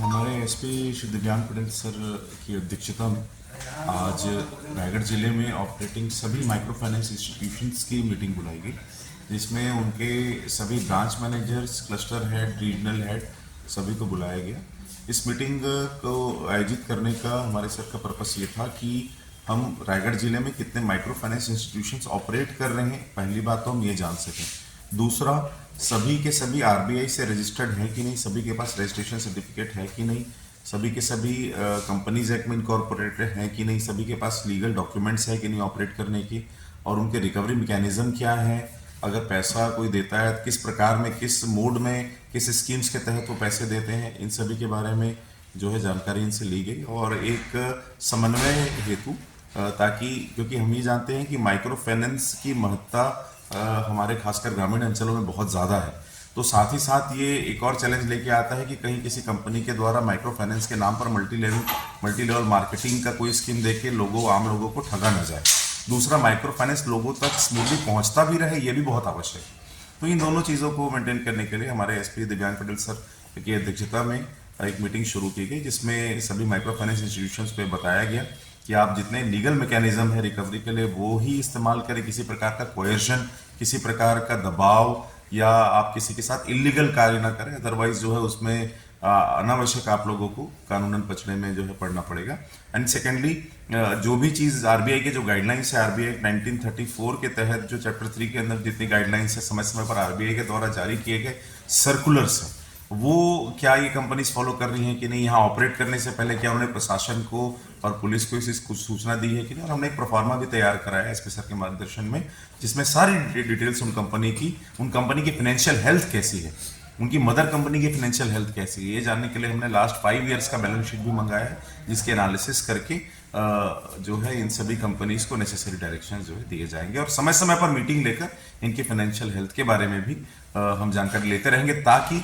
हमारे एसपी श्री दिव्यांग पटेल सर की अध्यक्षता में आज रायगढ़ जिले में ऑपरेटिंग सभी माइक्रो फाइनेंस इंस्टीट्यूशंस की मीटिंग बुलाई गई, जिसमें उनके सभी branch managers, cluster head, regional head सभी को बुलाया गया। इस मीटिंग को आयोजित करने का हमारे सर का पर्पस ये था कि हम रायगढ़ जिले में कितने माइक्रो फाइनेंस इंस्टीट्यूशंस ऑपरेट कर रहे हैं, पहली बात तो हम ये जान सकें। दूसरा, सभी के सभी आरबीआई से रजिस्टर्ड है कि नहीं, सभी के पास रजिस्ट्रेशन सर्टिफिकेट है कि नहीं, सभी के सभी कंपनीज एक्ट में इनकॉर्पोरेटेड हैं कि नहीं, सभी के पास लीगल डॉक्यूमेंट्स है कि नहीं ऑपरेट करने की, और उनके रिकवरी मैकेनिज्म क्या है, अगर पैसा कोई देता है किस प्रकार में, किस मोड में, किस स्कीम्स के तहत वो पैसे देते हैं, इन सभी के बारे में जो है जानकारी इनसे ली गई। और एक समन्वय हेतु ताकि, क्योंकि हम ये जानते हैं कि माइक्रो फाइनेंस की महत्ता हमारे खासकर ग्रामीण अंचलों में बहुत ज़्यादा है, तो साथ ही साथ ये एक और चैलेंज लेके आता है कि कहीं किसी कंपनी के द्वारा माइक्रो फाइनेंस के नाम पर मल्टी लेवल मार्केटिंग का कोई स्कीम देके आम लोगों को ठगा न जाए। दूसरा, माइक्रो फाइनेंस लोगों तक स्मूथली पहुंचता भी रहे, ये भी बहुत आवश्यक है। तो इन दोनों चीज़ों को मेंटेन करने के लिए हमारे एसपी दिव्यांग पटेल सर की अध्यक्षता में एक मीटिंग शुरू की गई, जिसमें सभी माइक्रो फाइनेंस इंस्टीट्यूशंस पे बताया गया कि आप जितने लीगल मैकेनिज्म है रिकवरी के लिए वो ही इस्तेमाल करें, किसी प्रकार का कोयर्शन, किसी प्रकार का दबाव या आप किसी के साथ इलीगल कार्य ना करें, अदरवाइज जो है उसमें अनावश्यक आप लोगों को कानूनन पचड़े में जो है पड़ना पड़ेगा। एंड सेकेंडली, जो भी चीज़ आरबीआई के जो गाइडलाइंस है, आरबीआई 1934 के तहत जो चैप्टर 3 के अंदर जितनी गाइडलाइंस है समय समय पर आरबीआई के द्वारा जारी किए गए सर्कुलर्स हैं, वो क्या ये कंपनीज फॉलो कर रही हैं कि नहीं, यहाँ ऑपरेट करने से पहले क्या उन्होंने प्रशासन को और पुलिस को इस कुछ सूचना दी है कि नहीं। और हमने एक प्रोफार्मा भी तैयार कराया है एसपी सर के मार्गदर्शन में, जिसमें सारी डिटेल्स उन कंपनी की फाइनेंशियल हेल्थ कैसी है, उनकी मदर कंपनी की फाइनेंशियल हेल्थ कैसी है, ये जानने के लिए हमने लास्ट 5 ईयर्स का बैलेंस शीट भी मंगाया है, जिसके एनालिसिस करके जो है इन सभी कंपनीज को नेसेसरी डायरेक्शन जो है दिए जाएंगे, और समय समय पर मीटिंग लेकर इनकी फाइनेंशियल हेल्थ के बारे में भी हम जानकारी लेते रहेंगे, ताकि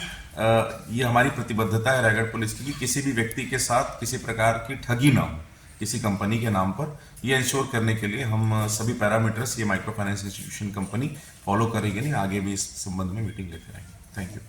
ये हमारी प्रतिबद्धता है रायगढ़ पुलिस की कि किसी भी व्यक्ति के साथ किसी प्रकार की ठगी ना हो किसी कंपनी के नाम पर। ये इंश्योर करने के लिए हम सभी पैरामीटर्स ये micro finance institution company follow करेगी नहीं, आगे भी इस संबंध में मीटिंग लेते रहेंगे। Thank you.